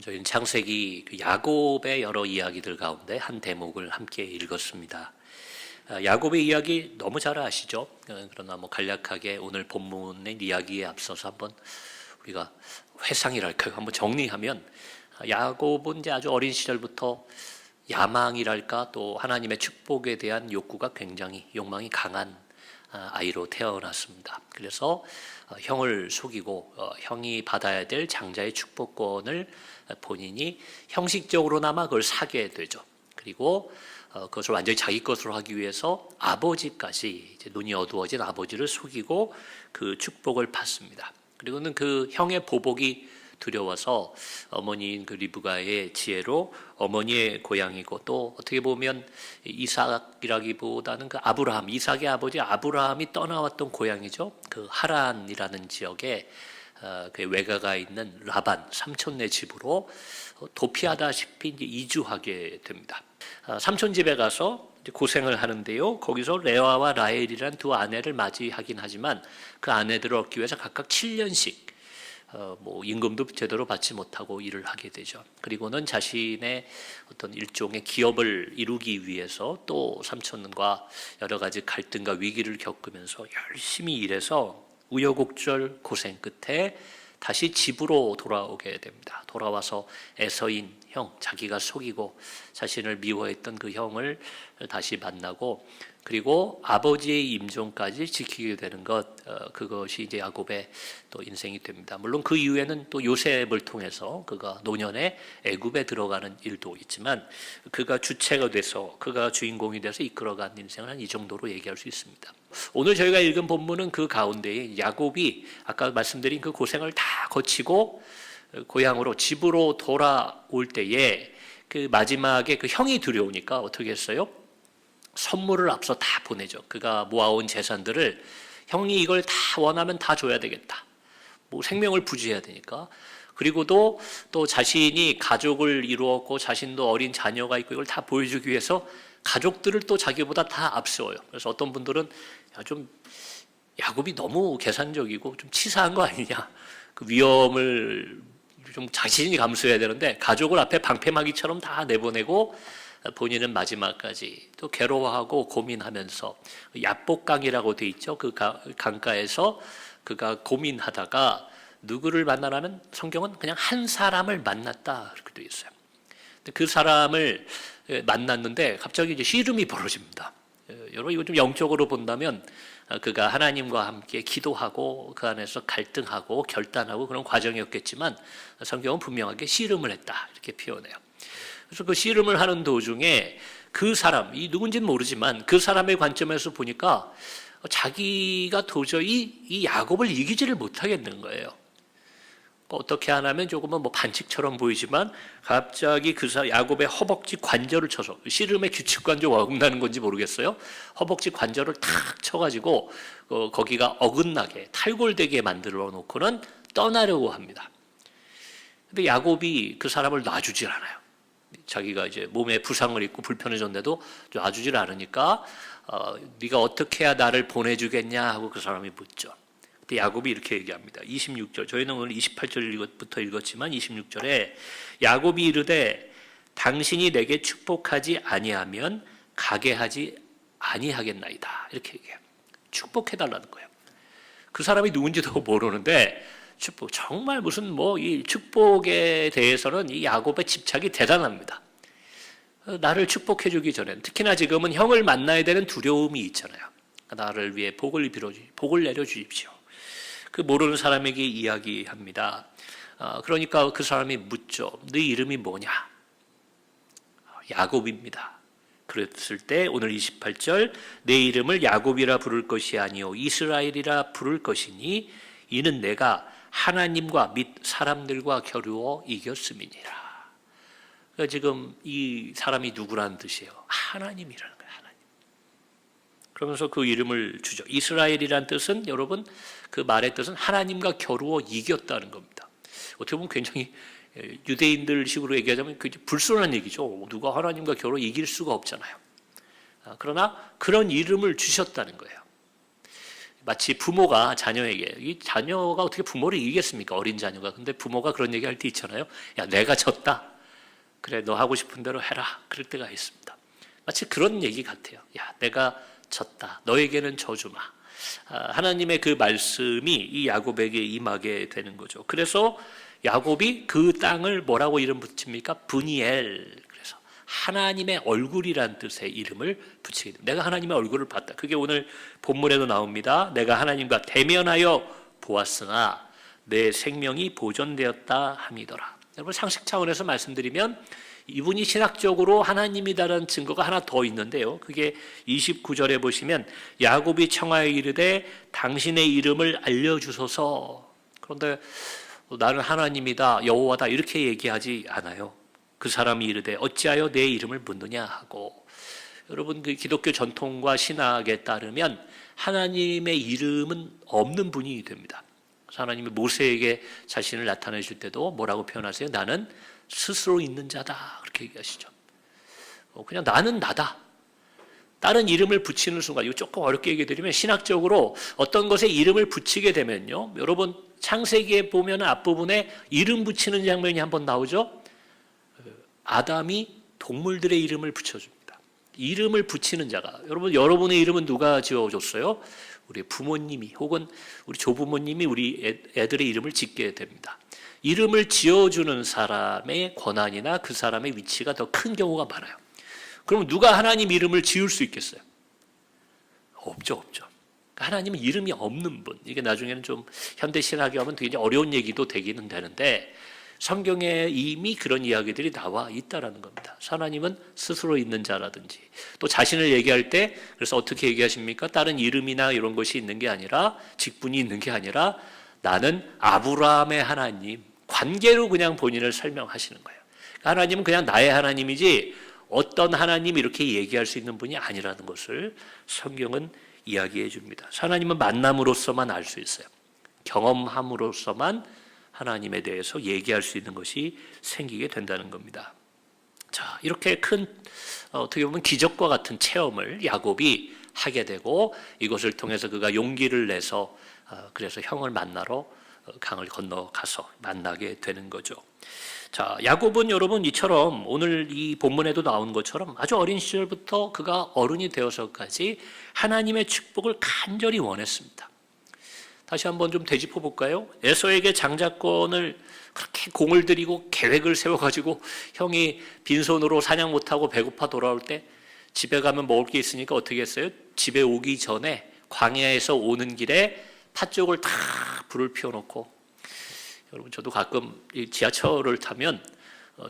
저희는 창세기 야곱의 여러 이야기들 가운데 한 대목을 함께 읽었습니다. 야곱의 이야기 너무 잘 아시죠? 그러나 간략하게 오늘 본문의 이야기에 앞서서 한번 우리가 회상이랄까요? 한번 정리하면 야곱은 이제 아주 어린 시절부터 야망이랄까 또 하나님의 축복에 대한 욕구가 굉장히 욕망이 강한 아이로 태어났습니다. 그래서 형을 속이고 형이 받아야 될 장자의 축복권을 본인이 형식적으로나마 그걸 사게 되죠. 그리고 그것을 완전히 자기 것으로 하기 위해서 아버지까지 이제 눈이 어두워진 아버지를 속이고 그 축복을 받습니다. 그리고는 그 형의 보복이 두려워서 어머니인 그 리브가의 지혜로 어머니의 고향이고 또 어떻게 보면 이삭이라기보다는 그 아브라함, 이삭의 아버지 아브라함이 떠나왔던 고향이죠. 그 하란이라는 지역에 그 외가가 있는 라반 삼촌네 집으로 도피하다시피 이제 이주하게 됩니다. 삼촌 집에 가서 고생을 하는데요. 거기서 레아와 라헬이란 두 아내를 맞이하긴 하지만 그 아내들을 얻기 위해서 각각 7년씩 임금도 제대로 받지 못하고 일을 하게 되죠. 그리고는 자신의 어떤 일종의 기업을 이루기 위해서 또 삼촌과 여러 가지 갈등과 위기를 겪으면서 열심히 일해서 우여곡절 고생 끝에 다시 집으로 돌아오게 됩니다. 돌아와서 에서인 형, 자기가 속이고 자신을 미워했던 그 형을 다시 만나고 그리고 아버지의 임종까지 지키게 되는 그것이 이제 야곱의 또 인생이 됩니다. 물론 그 이후에는 또 요셉을 통해서 그가 노년에 애굽에 들어가는 일도 있지만 그가 주체가 돼서 그가 주인공이 돼서 이끌어간 인생을 한 이 정도로 얘기할 수 있습니다. 오늘 저희가 읽은 본문은 그 가운데에 야곱이 아까 말씀드린 그 고생을 다 거치고 고향으로 집으로 돌아올 때에 그 마지막에 그 형이 두려우니까 어떻게 했어요? 선물을 앞서 다 보내죠. 그가 모아온 재산들을 형이 이걸 다 원하면 다 줘야 되겠다. 생명을 부지해야 되니까. 그리고도 또 자신이 가족을 이루었고 자신도 어린 자녀가 있고 이걸 다 보여주기 위해서 가족들을 또 자기보다 다 앞세워요. 그래서 어떤 분들은 좀 야곱이 너무 계산적이고 좀 치사한 거 아니냐. 그 위험을 좀 자신이 감수해야 되는데 가족을 앞에 방패막이처럼 다 내보내고 본인은 마지막까지 또 괴로워하고 고민하면서 야복강이라고 돼 있죠. 그 강가에서 그가 고민하다가 누구를 만나라면 성경은 그냥 한 사람을 만났다 이렇게 돼 있어요. 그 사람을 만났는데 갑자기 이제 씨름이 벌어집니다. 여러분 이거 좀 영적으로 본다면 그가 하나님과 함께 기도하고 그 안에서 갈등하고 결단하고 그런 과정이었겠지만 성경은 분명하게 씨름을 했다 이렇게 표현해요. 그래서 그 씨름을 하는 도중에 그 사람, 이 누군지는 모르지만 그 사람의 관점에서 보니까 자기가 도저히 이 야곱을 이기지를 못하겠는 거예요. 어떻게 하냐면 조금은 반칙처럼 보이지만 갑자기 그 야곱의 허벅지 관절을 쳐서 씨름의 규칙 관절 어긋나는 건지 모르겠어요. 허벅지 관절을 탁 쳐가지고 거기가 어긋나게 탈골되게 만들어 놓고는 떠나려고 합니다. 근데 야곱이 그 사람을 놔주질 않아요. 자기가 이제 몸에 부상을 입고 불편해졌는데도 놔주질 않으니까 네가 어떻게 해야 나를 보내주겠냐 하고 그 사람이 묻죠. 근데 야곱이 이렇게 얘기합니다. 26절 저희는 오늘 28절부터 읽었지만 26절에 야곱이 이르되 당신이 내게 축복하지 아니하면 가게 하지 아니하겠나이다 이렇게 얘기해요. 축복해달라는 거예요. 그 사람이 누군지도 모르는데 축복 정말 무슨 이 축복에 대해서는 이 야곱의 집착이 대단합니다. 나를 축복해주기 전에 특히나 지금은 형을 만나야 되는 두려움이 있잖아요. 나를 위해 복을 내려주십시오. 그 모르는 사람에게 이야기합니다. 그러니까 그 사람이 묻죠. 네 이름이 뭐냐? 야곱입니다. 그랬을 때 오늘 28절 내 이름을 야곱이라 부를 것이 아니요 이스라엘이라 부를 것이니 이는 내가 하나님과 및 사람들과 겨루어 이겼음이니라. 그러니까 지금 이 사람이 누구라는 뜻이에요? 하나님이라는 거예요. 하나님. 그러면서 그 이름을 주죠. 이스라엘이라는 뜻은 여러분 그 말의 뜻은 하나님과 겨루어 이겼다는 겁니다. 어떻게 보면 굉장히 유대인들 식으로 얘기하자면 불순한 얘기죠. 누가 하나님과 겨루어 이길 수가 없잖아요. 그러나 그런 이름을 주셨다는 거예요. 마치 부모가 자녀에게, 이 자녀가 어떻게 부모를 이기겠습니까? 어린 자녀가. 근데 부모가 그런 얘기 할 때 있잖아요. 야, 내가 졌다. 그래, 너 하고 싶은 대로 해라. 그럴 때가 있습니다. 마치 그런 얘기 같아요. 야, 내가 졌다. 너에게는 져주마. 하나님의 그 말씀이 이 야곱에게 임하게 되는 거죠. 그래서 야곱이 그 땅을 뭐라고 이름 붙입니까? 브니엘. 그래서 하나님의 얼굴이란 뜻의 이름을 붙이게 됩니다. 내가 하나님의 얼굴을 봤다. 그게 오늘 본문에도 나옵니다. 내가 하나님과 대면하여 보았으나 내 생명이 보존되었다 함이더라. 여러분, 상식 차원에서 말씀드리면 이분이 신학적으로 하나님이다라는 증거가 하나 더 있는데요. 그게 29절에 보시면 야곱이 청하여 이르되 당신의 이름을 알려주소서. 그런데 나는 하나님이다, 여호와다 이렇게 얘기하지 않아요. 그 사람이 이르되 어찌하여 내 이름을 묻느냐 하고. 여러분, 그 기독교 전통과 신학에 따르면 하나님의 이름은 없는 분이 됩니다. 하나님이 모세에게 자신을 나타내실 때도 뭐라고 표현하세요? 나는 스스로 있는 자다, 그렇게 얘기하시죠. 그냥 나는 나다. 다른 이름을 붙이는 순간, 이거 조금 어렵게 얘기 드리면 신학적으로 어떤 것에 이름을 붙이게 되면요, 여러분 창세기에 보면 앞부분에 이름 붙이는 장면이 한번 나오죠. 아담이 동물들의 이름을 붙여줍니다. 이름을 붙이는 자가, 여러분의 이름은 누가 지어줬어요? 우리 부모님이 혹은 우리 조부모님이 우리 애들의 이름을 짓게 됩니다. 이름을 지어주는 사람의 권한이나 그 사람의 위치가 더 큰 경우가 많아요. 그럼 누가 하나님 이름을 지을 수 있겠어요? 없죠. 하나님은 이름이 없는 분. 이게 나중에는 좀 현대 신학에 하면 되게 어려운 얘기도 되기는 되는데 성경에 이미 그런 이야기들이 나와 있다라는 겁니다. 하나님은 스스로 있는 자라든지 또 자신을 얘기할 때 그래서 어떻게 얘기하십니까? 다른 이름이나 이런 것이 있는 게 아니라 직분이 있는 게 아니라 나는 아브라함의 하나님, 관계로 그냥 본인을 설명하시는 거예요. 하나님은 그냥 나의 하나님이지 어떤 하나님 이렇게 얘기할 수 있는 분이 아니라는 것을 성경은 이야기해 줍니다. 하나님은 만남으로서만 알 수 있어요. 경험함으로서만 하나님에 대해서 얘기할 수 있는 것이 생기게 된다는 겁니다. 자, 이렇게 큰 어떻게 보면 기적과 같은 체험을 야곱이 하게 되고 이것을 통해서 그가 용기를 내서 그래서 형을 만나러 강을 건너가서 만나게 되는 거죠. 자, 야곱은 여러분 이처럼 오늘 이 본문에도 나온 것처럼 아주 어린 시절부터 그가 어른이 되어서까지 하나님의 축복을 간절히 원했습니다. 다시 한번 좀 되짚어 볼까요? 에서에게 장자권을 그렇게 공을 들이고 계획을 세워가지고 형이 빈손으로 사냥 못하고 배고파 돌아올 때 집에 가면 먹을 게 있으니까 어떻게 했어요? 집에 오기 전에 광야에서 오는 길에 팥죽을 다 불을 피워놓고, 여러분 저도 가끔 이 지하철을 타면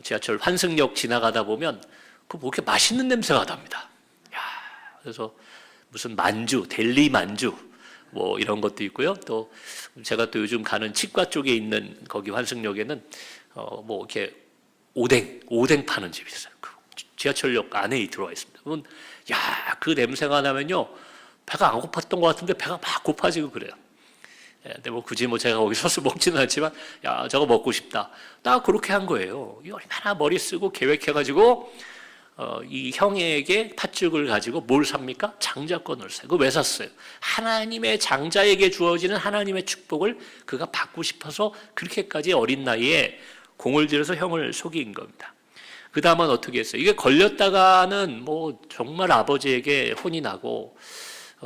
지하철 환승역 지나가다 보면 그 뭐 이렇게 맛있는 냄새가 납니다. 그래서 무슨 만주, 델리 만주 뭐 이런 것도 있고요. 또 제가 또 요즘 가는 치과 쪽에 있는 거기 환승역에는 뭐 이렇게 오뎅 파는 집이 있어요. 그 지하철역 안에 들어와 있습니다. 그러면 그 냄새가 나면요 배가 안 고팠던 것 같은데 배가 막 고파지고 그래요. 근데 뭐 굳이 제가 거기 서서 먹지는 않지만 저거 먹고 싶다. 나 그렇게 한 거예요. 얼마나 머리 쓰고 계획해가지고 이 형에게 팥죽을 가지고 뭘 삽니까? 장자권을 사요. 그거 왜 샀어요? 하나님의 장자에게 주어지는 하나님의 축복을 그가 받고 싶어서 그렇게까지 어린 나이에 공을 들여서 형을 속인 겁니다. 그 다음은 어떻게 했어요? 이게 걸렸다가는 뭐 정말 아버지에게 혼이 나고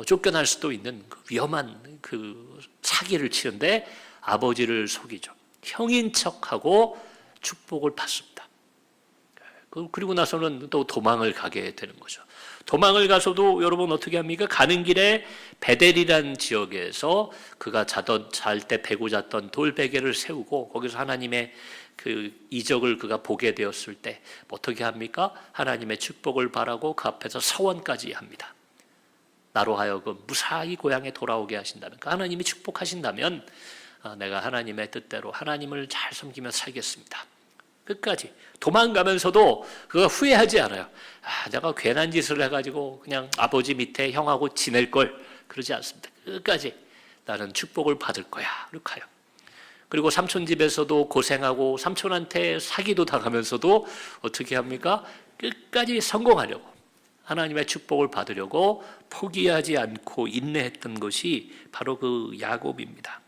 쫓겨날 수도 있는 그 위험한 그 사기를 치는데 아버지를 속이죠. 형인 척하고 축복을 받습니다. 그리고 나서는 또 도망을 가게 되는 거죠. 도망을 가서도 여러분 어떻게 합니까? 가는 길에 베델이라는 지역에서 그가 잘 때 베고 잤던 돌베개를 세우고 거기서 하나님의 그 이적을 그가 보게 되었을 때 어떻게 합니까? 하나님의 축복을 바라고 그 앞에서 서원까지 합니다. 나로 하여금 무사히 고향에 돌아오게 하신다면, 하나님이 축복하신다면 내가 하나님의 뜻대로 하나님을 잘 섬기며 살겠습니다. 끝까지 도망가면서도 그가 후회하지 않아요. 내가 괜한 짓을 해가지고 그냥 아버지 밑에 형하고 지낼 걸, 그러지 않습니다. 끝까지 나는 축복을 받을 거야. 이렇게 가요. 그리고 삼촌 집에서도 고생하고 삼촌한테 사기도 당하면서도 어떻게 합니까? 끝까지 성공하려고. 하나님의 축복을 받으려고 포기하지 않고 인내했던 것이 바로 그 야곱입니다.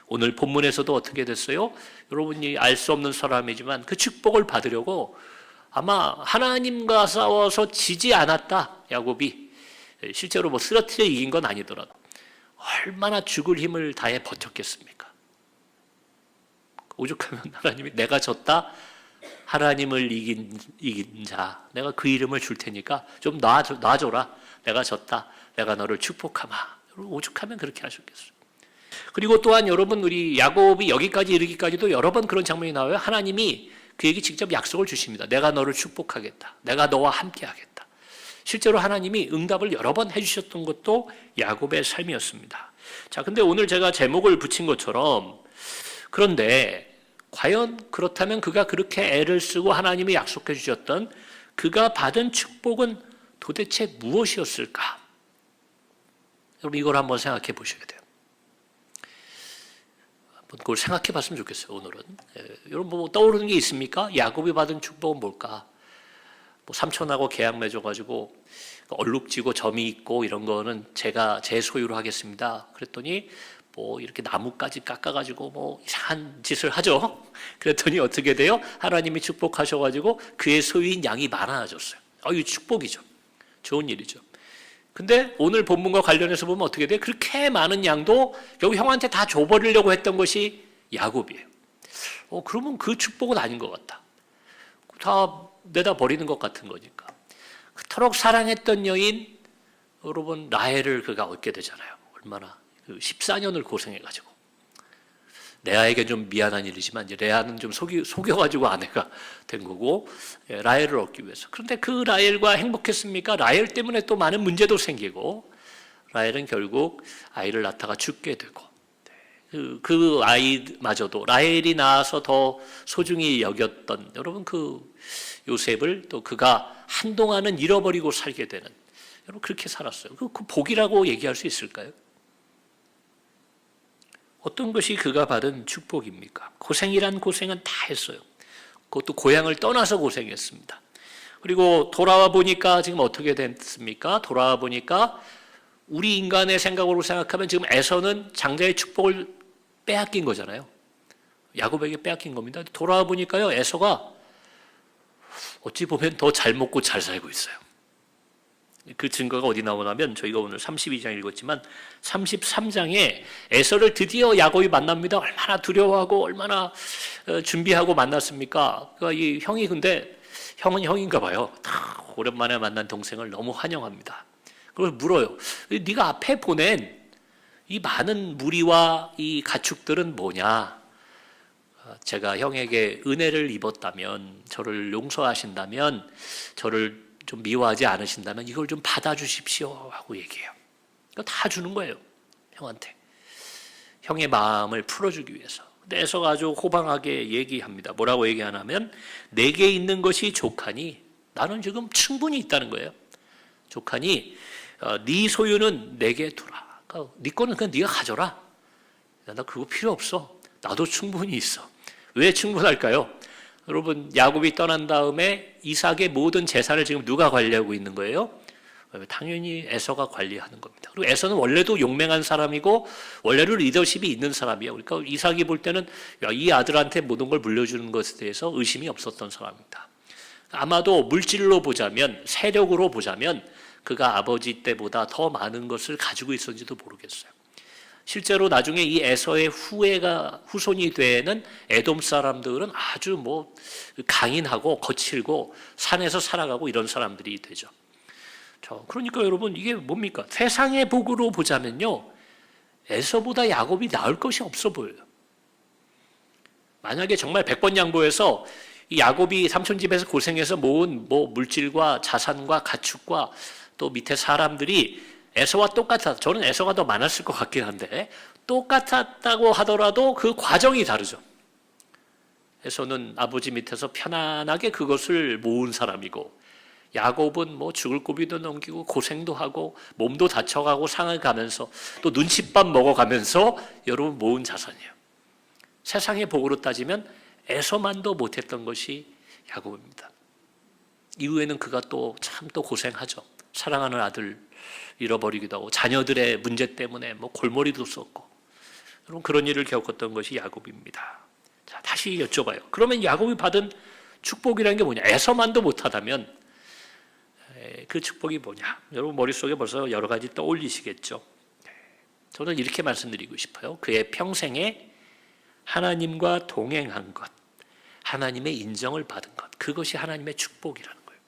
오늘 본문에서도 어떻게 됐어요? 여러분이 알 수 없는 사람이지만 그 축복을 받으려고 아마 하나님과 싸워서 지지 않았다. 야곱이 실제로 뭐 쓰러뜨려 이긴 건 아니더라도 얼마나 죽을 힘을 다해 버텼겠습니까? 오죽하면 하나님이 내가 졌다. 하나님을 이긴 자, 내가 그 이름을 줄 테니까 좀 놔줘라. 내가 졌다. 내가 너를 축복하마. 오죽하면 그렇게 하셨겠어요. 그리고 또한 여러분, 우리 야곱이 여기까지 이르기까지도 여러 번 그런 장면이 나와요. 하나님이 그에게 직접 약속을 주십니다. 내가 너를 축복하겠다. 내가 너와 함께 하겠다. 실제로 하나님이 응답을 여러 번 해주셨던 것도 야곱의 삶이었습니다. 자, 근데 오늘 제가 제목을 붙인 것처럼, 그런데 과연 그렇다면 그가 그렇게 애를 쓰고 하나님이 약속해 주셨던 그가 받은 축복은 도대체 무엇이었을까? 여러분, 이걸 한번 생각해 보셔야 돼요. 한번 그걸 생각해 봤으면 좋겠어요, 오늘은. 여러분, 뭐 떠오르는 게 있습니까? 야곱이 받은 축복은 뭘까? 뭐 삼촌하고 계약 맺어가지고 얼룩지고 점이 있고 이런 거는 제가 제 소유로 하겠습니다. 그랬더니 뭐 이렇게 나무까지 깎아가지고 뭐 이상한 짓을 하죠. 그랬더니 어떻게 돼요? 하나님이 축복하셔가지고 그의 소유인 양이 많아졌어요. 이거 축복이죠. 좋은 일이죠. 근데 오늘 본문과 관련해서 보면 어떻게 돼요? 그렇게 많은 양도 결국 형한테 다 줘버리려고 했던 것이 야곱이에요. 그러면 그 축복은 아닌 것 같다. 다 내다 버리는 것 같은 거니까. 그토록 사랑했던 여인, 여러분 라헬을 그가 얻게 되잖아요. 얼마나 14년을 고생해가지고. 레아에게 좀 미안한 일이지만 이제 레아는 좀 속여가지고 아내가 된 거고, 라헬을 얻기 위해서. 그런데 그 라헬과 행복했습니까? 라헬 때문에 또 많은 문제도 생기고, 라헬은 결국 아이를 낳다가 죽게 되고, 그 아이마저도 라헬이 낳아서 더 소중히 여겼던 여러분 그 요셉을 또 그가 한동안은 잃어버리고 살게 되는, 여러분 그렇게 살았어요. 그 복이라고 얘기할 수 있을까요? 어떤 것이 그가 받은 축복입니까? 고생이란 고생은 다 했어요. 그것도 고향을 떠나서 고생했습니다. 그리고 돌아와 보니까 지금 어떻게 됐습니까? 돌아와 보니까 우리 인간의 생각으로 생각하면 지금 에서는 장자의 축복을 빼앗긴 거잖아요. 야곱에게 빼앗긴 겁니다. 돌아와 보니까요, 에서가 어찌 보면 더 잘 먹고 잘 살고 있어요. 그 증거가 어디 나오냐면 저희가 오늘 32장 읽었지만 33장에 에서를 드디어 야곱이 만납니다. 얼마나 두려워하고 얼마나 준비하고 만났습니까? 그러니까 이 형이 근데 형은 형인가 봐요. 오랜만에 만난 동생을 너무 환영합니다. 그걸 물어요. 네가 앞에 보낸 이 많은 무리와 이 가축들은 뭐냐? 제가 형에게 은혜를 입었다면, 저를 용서하신다면, 저를 좀 미워하지 않으신다면 이걸 좀 받아주십시오 하고 얘기해요. 다 주는 거예요, 형한테. 형의 마음을 풀어주기 위해서. 근데 에서가 아주 호방하게 얘기합니다. 뭐라고 얘기하냐면, 내게 있는 것이 족하니 나는 지금 충분히 있다는 거예요. 족하니 네 소유는 내게 두라. 그러니까 네 거는 그냥 네가 가져라. 나 그거 필요 없어. 나도 충분히 있어. 왜 충분할까요? 여러분, 야곱이 떠난 다음에 이삭의 모든 재산을 지금 누가 관리하고 있는 거예요? 당연히 에서가 관리하는 겁니다. 그리고 에서는 원래도 용맹한 사람이고 원래로 리더십이 있는 사람이에요. 그러니까 이삭이 볼 때는 이 아들한테 모든 걸 물려주는 것에 대해서 의심이 없었던 사람입니다. 아마도 물질로 보자면, 세력으로 보자면 그가 아버지 때보다 더 많은 것을 가지고 있었는지도 모르겠어요. 실제로 나중에 이 에서의 후손이 되는 에돔 사람들은 아주 뭐 강인하고 거칠고 산에서 살아가고 이런 사람들이 되죠. 그러니까 여러분, 이게 뭡니까? 세상의 복으로 보자면요, 에서보다 야곱이 나을 것이 없어 보여요. 만약에 정말 100번 양보해서 이 야곱이 삼촌 집에서 고생해서 모은 뭐 물질과 자산과 가축과 또 밑에 사람들이 에서와 똑같아. 저는 에서가 더 많았을 것 같긴 한데, 똑같았다고 하더라도 그 과정이 다르죠. 에서는 아버지 밑에서 편안하게 그것을 모은 사람이고, 야곱은 뭐 죽을 고비도 넘기고 고생도 하고 몸도 다쳐가고 상을 가면서 또 눈칫밥 먹어가면서 여러분 모은 자산이에요. 세상의 복으로 따지면 에서만도 못했던 것이 야곱입니다. 이후에는 그가 또 참 또 고생하죠. 사랑하는 아들 잃어버리기도 하고 자녀들의 문제 때문에 뭐 골머리도 썼고 여러분 그런 일을 겪었던 것이 야곱입니다. 자, 다시 여쭤봐요. 그러면 야곱이 받은 축복이라는 게 뭐냐? 에서만도 못하다면 그 축복이 뭐냐? 여러분 머릿속에 벌써 여러 가지 떠올리시겠죠. 저는 이렇게 말씀드리고 싶어요. 그의 평생에 하나님과 동행한 것, 하나님의 인정을 받은 것, 그것이 하나님의 축복이라는 거예요.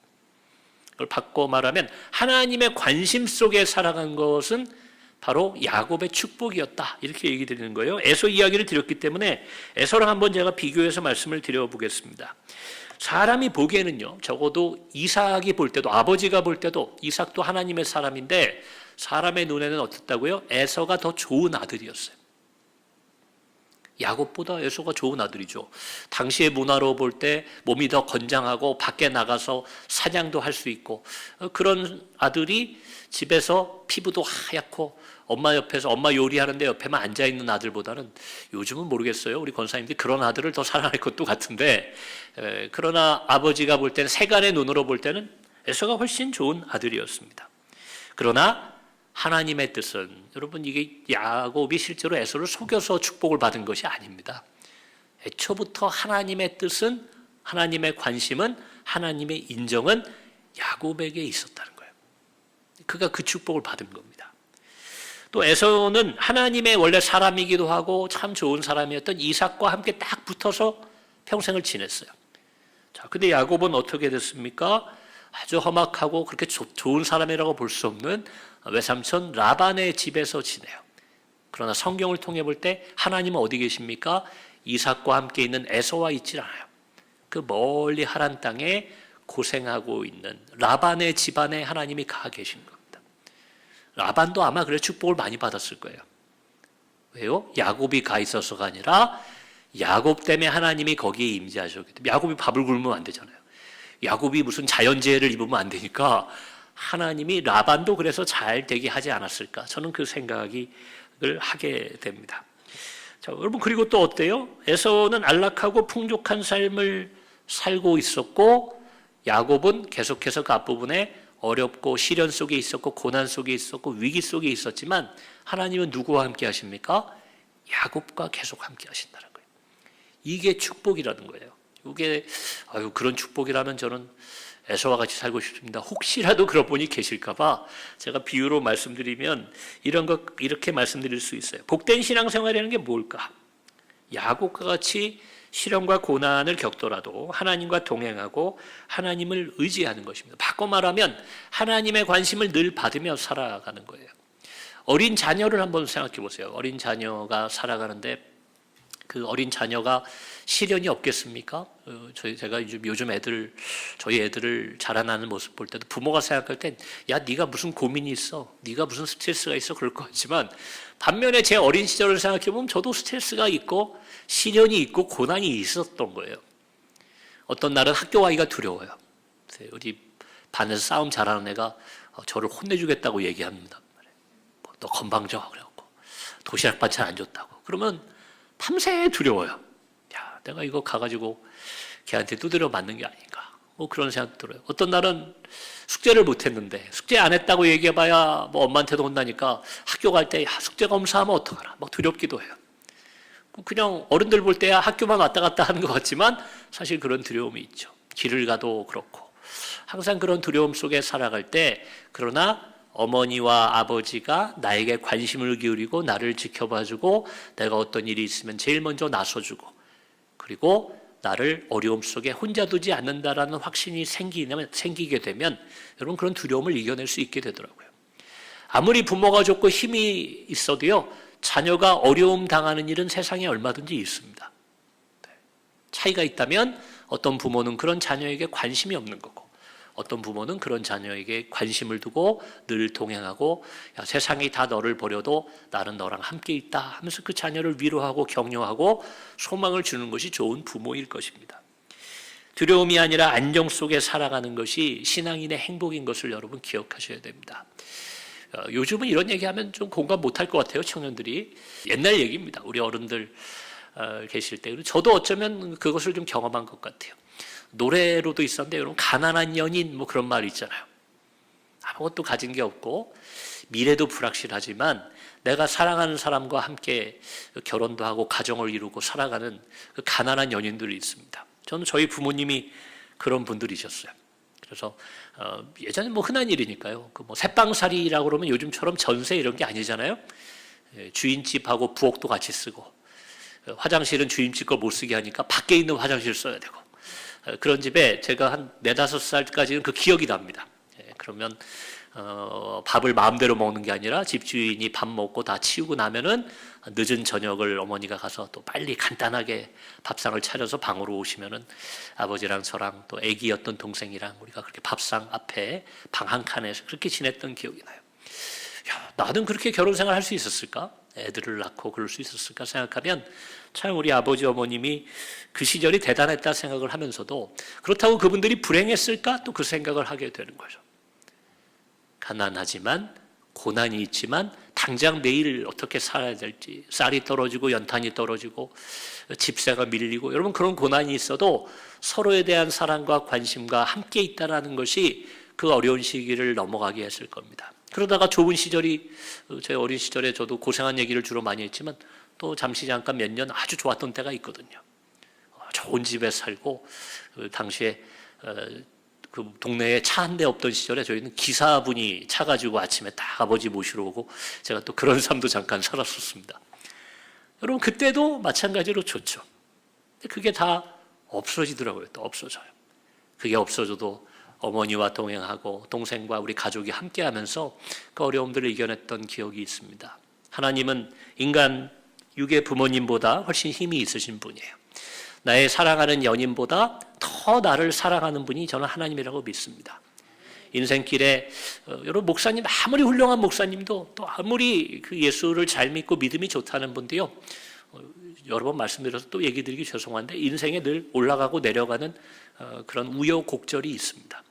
그걸 바꿔 말하면 하나님의 관심 속에 살아간 것은 바로 야곱의 축복이었다, 이렇게 얘기 드리는 거예요. 에서 이야기를 드렸기 때문에 에서랑 한번 제가 비교해서 말씀을 드려보겠습니다. 사람이 보기에는요, 적어도 이삭이 볼 때도, 아버지가 볼 때도 이삭도 하나님의 사람인데 사람의 눈에는 어떻다고요? 에서가 더 좋은 아들이었어요. 야곱보다 에서가 좋은 아들이죠. 당시의 문화로 볼 때 몸이 더 건장하고 밖에 나가서 사냥도 할 수 있고 그런 아들이 집에서 피부도 하얗고 엄마 옆에서 엄마 요리하는데 옆에만 앉아있는 아들보다는, 요즘은 모르겠어요, 우리 권사님들이 그런 아들을 더 사랑할 것도 같은데, 그러나 아버지가 볼 때는, 세간의 눈으로 볼 때는 에서가 훨씬 좋은 아들이었습니다. 그러나 하나님의 뜻은, 여러분 이게 야곱이 실제로 에서를 속여서 축복을 받은 것이 아닙니다. 애초부터 하나님의 뜻은, 하나님의 관심은, 하나님의 인정은 야곱에게 있었다는 거예요. 그가 그 축복을 받은 겁니다. 또 에서는 하나님의 원래 사람이기도 하고 참 좋은 사람이었던 이삭과 함께 딱 붙어서 평생을 지냈어요. 자, 근데 야곱은 어떻게 됐습니까? 아주 험악하고 그렇게 좋은 사람이라고 볼 수 없는 외삼촌 라반의 집에서 지내요. 그러나 성경을 통해 볼 때 하나님은 어디 계십니까? 이삭과 함께 있는 에서와 있질 않아요. 그 멀리 하란 땅에 고생하고 있는 라반의 집안에 하나님이 가 계신 겁니다. 라반도 아마 그래 축복을 많이 받았을 거예요. 왜요? 야곱이 가 있어서가 아니라 야곱 때문에 하나님이 거기에 임재하셨기 때문에. 야곱이 밥을 굶으면 안 되잖아요. 야곱이 무슨 자연재해를 입으면 안 되니까 하나님이 라반도 그래서 잘 되게 하지 않았을까, 저는 그 생각을 하게 됩니다. 자, 여러분 그리고 또 어때요? 에서는 안락하고 풍족한 삶을 살고 있었고 야곱은 계속해서 그 앞부분에 어렵고 시련 속에 있었고 고난 속에 있었고 위기 속에 있었지만 하나님은 누구와 함께 하십니까? 야곱과 계속 함께 하신다는 거예요. 이게 축복이라는 거예요. 이게 그런 축복이라면 저는 에서와 같이 살고 싶습니다. 혹시라도 그런 분이 계실까 봐 제가 비유로 말씀드리면 이렇게 말씀드릴 수 있어요. 복된 신앙생활이라는 게 뭘까? 야곱과 같이 시련과 고난을 겪더라도 하나님과 동행하고 하나님을 의지하는 것입니다. 바꿔 말하면 하나님의 관심을 늘 받으며 살아가는 거예요. 어린 자녀를 한번 생각해 보세요. 어린 자녀가 살아가는데 그 어린 자녀가 시련이 없겠습니까? 제가 요즘 저희 애들을 자라나는 모습 볼 때도 부모가 생각할 땐, 야, 네가 무슨 고민이 있어? 네가 무슨 스트레스가 있어? 그럴 것 같지만 반면에 제 어린 시절을 생각해 보면 저도 스트레스가 있고 시련이 있고 고난이 있었던 거예요. 어떤 날은 학교 가기가 두려워요. 우리 반에서 싸움 잘하는 애가 저를 혼내주겠다고 얘기합니다. 너 건방져. 그래갖고 도시락 반찬 안 줬다고. 그러면 밤새 두려워요. 야, 내가 이거 가가지고 걔한테 두드려 맞는 게 아닌가. 뭐 그런 생각 들어요. 어떤 날은 숙제를 못했는데 숙제 안 했다고 얘기해봐야 뭐 엄마한테도 혼나니까 학교 갈 때 숙제 검사하면 어떡하나 막 두렵기도 해요. 그냥 어른들 볼 때야 학교만 왔다 갔다 하는 것 같지만 사실 그런 두려움이 있죠. 길을 가도 그렇고 항상 그런 두려움 속에 살아갈 때, 그러나 어머니와 아버지가 나에게 관심을 기울이고 나를 지켜봐주고 내가 어떤 일이 있으면 제일 먼저 나서주고 그리고 나를 어려움 속에 혼자 두지 않는다라는 확신이 생기게 되면 여러분 그런 두려움을 이겨낼 수 있게 되더라고요. 아무리 부모가 좋고 힘이 있어도요, 자녀가 어려움 당하는 일은 세상에 얼마든지 있습니다. 차이가 있다면 어떤 부모는 그런 자녀에게 관심이 없는 거고 어떤 부모는 그런 자녀에게 관심을 두고 늘 동행하고, 야, 세상이 다 너를 버려도 나는 너랑 함께 있다 하면서 그 자녀를 위로하고 격려하고 소망을 주는 것이 좋은 부모일 것입니다. 두려움이 아니라 안정 속에 살아가는 것이 신앙인의 행복인 것을 여러분 기억하셔야 됩니다. 요즘은 이런 얘기하면 좀 공감 못할 것 같아요. 청년들이. 옛날 얘기입니다. 우리 어른들 계실 때. 저도 어쩌면 그것을 좀 경험한 것 같아요. 노래로도 있었는데 여러분 가난한 연인 뭐 그런 말이 있잖아요. 아무것도 가진 게 없고 미래도 불확실하지만 내가 사랑하는 사람과 함께 결혼도 하고 가정을 이루고 살아가는 그 가난한 연인들이 있습니다. 저는 저희 부모님이 그런 분들이셨어요. 그래서 예전에 뭐 흔한 일이니까요. 그 뭐 새빵살이라고 그러면 요즘처럼 전세 이런 게 아니잖아요. 주인집하고 부엌도 같이 쓰고 화장실은 주인집 거 못 쓰게 하니까 밖에 있는 화장실 써야 되고 그런 집에 제가 한 4-5살까지는 그 기억이 납니다. 그러면 밥을 마음대로 먹는 게 아니라 집주인이 밥 먹고 다 치우고 나면은 늦은 저녁을 어머니가 가서 또 빨리 간단하게 밥상을 차려서 방으로 오시면은 아버지랑 저랑 또 아기였던 동생이랑 우리가 그렇게 밥상 앞에 방 한 칸에서 그렇게 지냈던 기억이 나요. 야, 나는 그렇게 결혼 생활 할 수 있었을까? 애들을 낳고 그럴 수 있었을까 생각하면 참 우리 아버지 어머님이 그 시절이 대단했다 생각을 하면서도 그렇다고 그분들이 불행했을까? 또 그 생각을 하게 되는 거죠. 가난하지만 고난이 있지만 당장 내일 어떻게 살아야 될지 쌀이 떨어지고 연탄이 떨어지고 집세가 밀리고 여러분 그런 고난이 있어도 서로에 대한 사랑과 관심과 함께 있다라는 것이 그 어려운 시기를 넘어가게 했을 겁니다. 그러다가 좋은 시절이 제 어린 시절에 저도 고생한 얘기를 주로 많이 했지만 또 잠시 잠깐 몇 년 아주 좋았던 때가 있거든요. 좋은 집에 살고 당시에 그 동네에 차 한 대 없던 시절에 저희는 기사분이 차 가지고 아침에 딱 아버지 모시러 오고 제가 또 그런 삶도 잠깐 살았었습니다. 여러분 그때도 마찬가지로 좋죠. 근데 그게 다 없어지더라고요. 또 없어져요. 그게 없어져도 어머니와 동행하고 동생과 우리 가족이 함께하면서 그 어려움들을 이겨냈던 기억이 있습니다. 하나님은 인간 육의 부모님보다 훨씬 힘이 있으신 분이에요. 나의 사랑하는 연인보다 더 나를 사랑하는 분이 저는 하나님이라고 믿습니다. 인생길에 여러분 목사님 아무리 훌륭한 목사님도 또 아무리 그 예수를 잘 믿고 믿음이 좋다는 분도요. 여러 번 말씀드려서 또 얘기 드리기 죄송한데 인생에 늘 올라가고 내려가는 그런 우여곡절이 있습니다.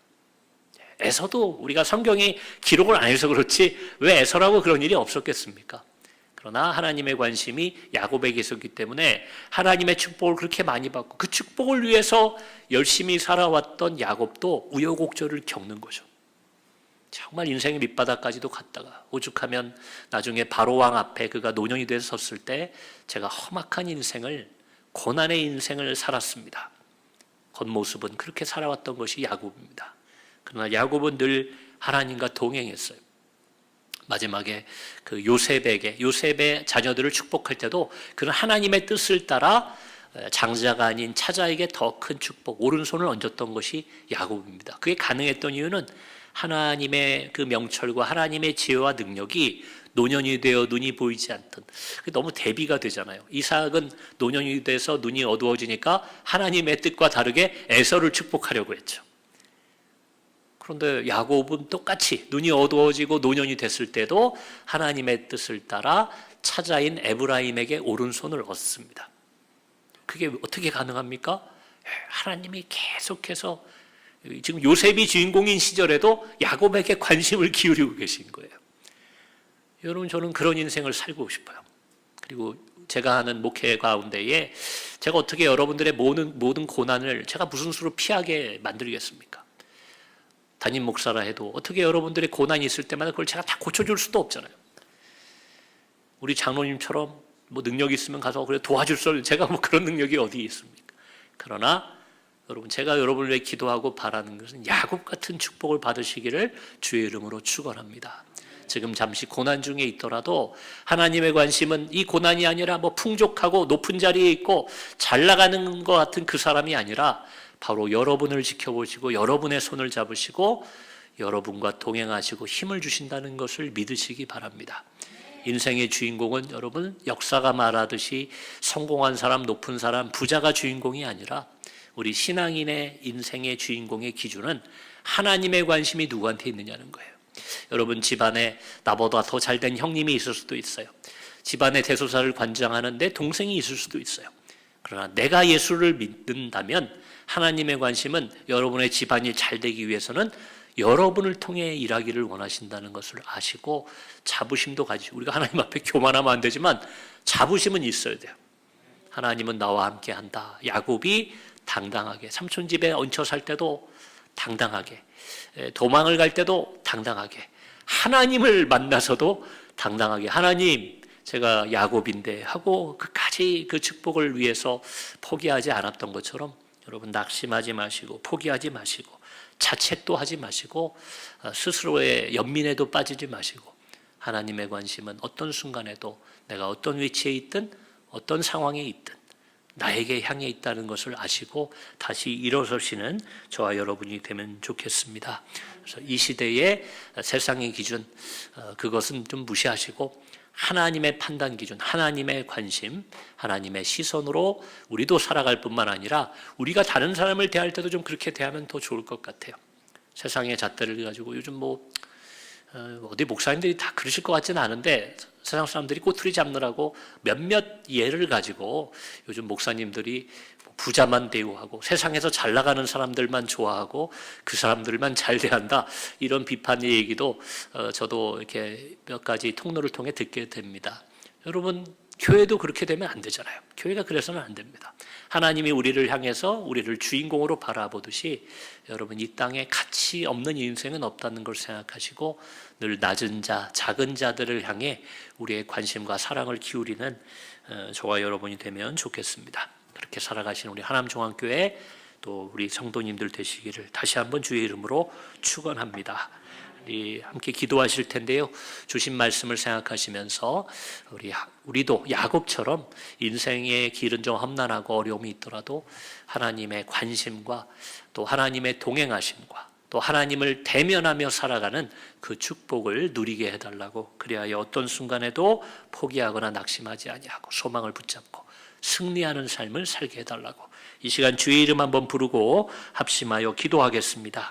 에서도 우리가 성경에 기록을 안 해서 그렇지 왜 에서라고 그런 일이 없었겠습니까? 그러나 하나님의 관심이 야곱에게 있었기 때문에 하나님의 축복을 그렇게 많이 받고 그 축복을 위해서 열심히 살아왔던 야곱도 우여곡절을 겪는 거죠. 정말 인생의 밑바닥까지도 갔다가 오죽하면 나중에 바로왕 앞에 그가 노년이 돼서 섰을 때 제가 험악한 인생을 고난의 인생을 살았습니다. 겉모습은 그렇게 살아왔던 것이 야곱입니다. 그러나 야곱은 늘 하나님과 동행했어요. 마지막에 그 요셉의 자녀들을 축복할 때도 그는 하나님의 뜻을 따라 장자가 아닌 차자에게 더 큰 축복, 오른손을 얹었던 것이 야곱입니다. 그게 가능했던 이유는 하나님의 그 명철과 하나님의 지혜와 능력이 노년이 되어 눈이 보이지 않던 너무 대비가 되잖아요. 이삭은 노년이 돼서 눈이 어두워지니까 하나님의 뜻과 다르게 에서를 축복하려고 했죠. 그런데 야곱은 똑같이 눈이 어두워지고 노년이 됐을 때도 하나님의 뜻을 따라 차자인 에브라임에게 오른손을 얻습니다. 그게 어떻게 가능합니까? 하나님이 계속해서 지금 요셉이 주인공인 시절에도 야곱에게 관심을 기울이고 계신 거예요. 여러분 저는 그런 인생을 살고 싶어요. 그리고 제가 하는 목회 가운데에 제가 어떻게 여러분들의 모든 고난을 제가 무슨 수로 피하게 만들겠습니까? 담임 목사라 해도 어떻게 여러분들의 고난이 있을 때마다 그걸 제가 다 고쳐줄 수도 없잖아요. 우리 장로님처럼 뭐 능력이 있으면 가서 그래 도와줄 수 제가 뭐 그런 능력이 어디 있습니까? 그러나 여러분 제가 여러분을 위해 기도하고 바라는 것은 야곱 같은 축복을 받으시기를 주의 이름으로 축원합니다. 지금 잠시 고난 중에 있더라도 하나님의 관심은 이 고난이 아니라 뭐 풍족하고 높은 자리에 있고 잘 나가는 것 같은 그 사람이 아니라 바로 여러분을 지켜보시고 여러분의 손을 잡으시고 여러분과 동행하시고 힘을 주신다는 것을 믿으시기 바랍니다. 인생의 주인공은 여러분 역사가 말하듯이 성공한 사람, 높은 사람, 부자가 주인공이 아니라 우리 신앙인의 인생의 주인공의 기준은 하나님의 관심이 누구한테 있느냐는 거예요. 여러분 집안에 나보다 더 잘된 형님이 있을 수도 있어요. 집안의 대소사를 관장하는 내 동생이 있을 수도 있어요. 그러나 내가 예수를 믿는다면 하나님의 관심은 여러분의 집안이 잘 되기 위해서는 여러분을 통해 일하기를 원하신다는 것을 아시고 자부심도 가지고 우리가 하나님 앞에 교만하면 안 되지만 자부심은 있어야 돼요. 하나님은 나와 함께 한다. 야곱이 당당하게 삼촌 집에 얹혀 살 때도 당당하게, 도망을 갈 때도 당당하게, 하나님을 만나서도 당당하게, 하나님 제가 야곱인데 하고 끝까지 그 축복을 위해서 포기하지 않았던 것처럼 여러분 낙심하지 마시고 포기하지 마시고 자책도 하지 마시고 스스로의 연민에도 빠지지 마시고 하나님의 관심은 어떤 순간에도 내가 어떤 위치에 있든 어떤 상황에 있든 나에게 향해 있다는 것을 아시고 다시 일어서시는 저와 여러분이 되면 좋겠습니다. 그래서 이 시대의 세상의 기준 그것은 좀 무시하시고 하나님의 판단 기준, 하나님의 관심, 하나님의 시선으로 우리도 살아갈 뿐만 아니라 우리가 다른 사람을 대할 때도 좀 그렇게 대하면 더 좋을 것 같아요. 세상의 잣대를 가지고 요즘 어디 목사님들이 다 그러실 것 같지는 않은데 세상 사람들이 꼬투리 잡느라고 몇몇 예를 가지고 요즘 목사님들이 부자만 대우하고 세상에서 잘 나가는 사람들만 좋아하고 그 사람들만 잘 대한다 이런 비판의 얘기도 저도 이렇게 몇 가지 통로를 통해 듣게 됩니다. 여러분 교회도 그렇게 되면 안 되잖아요. 교회가 그래서는 안 됩니다. 하나님이 우리를 향해서 우리를 주인공으로 바라보듯이 여러분 이 땅에 가치 없는 인생은 없다는 걸 생각하시고 늘 낮은 자, 작은 자들을 향해 우리의 관심과 사랑을 기울이는 저와 여러분이 되면 좋겠습니다. 그렇게 살아가시는 우리 하남종합교회 또 우리 성도님들 되시기를 다시 한번 주의 이름으로 축원합니다. 우리 함께 기도하실 텐데요. 주신 말씀을 생각하시면서 우리도 야곱처럼 인생의 길은 좀 험난하고 어려움이 있더라도 하나님의 관심과 또 하나님의 동행하심과 또 하나님을 대면하며 살아가는 그 축복을 누리게 해달라고 그리하여 어떤 순간에도 포기하거나 낙심하지 아니하고 소망을 붙잡고 승리하는 삶을 살게 해달라고 이 시간 주의 이름 한번 부르고 합심하여 기도하겠습니다.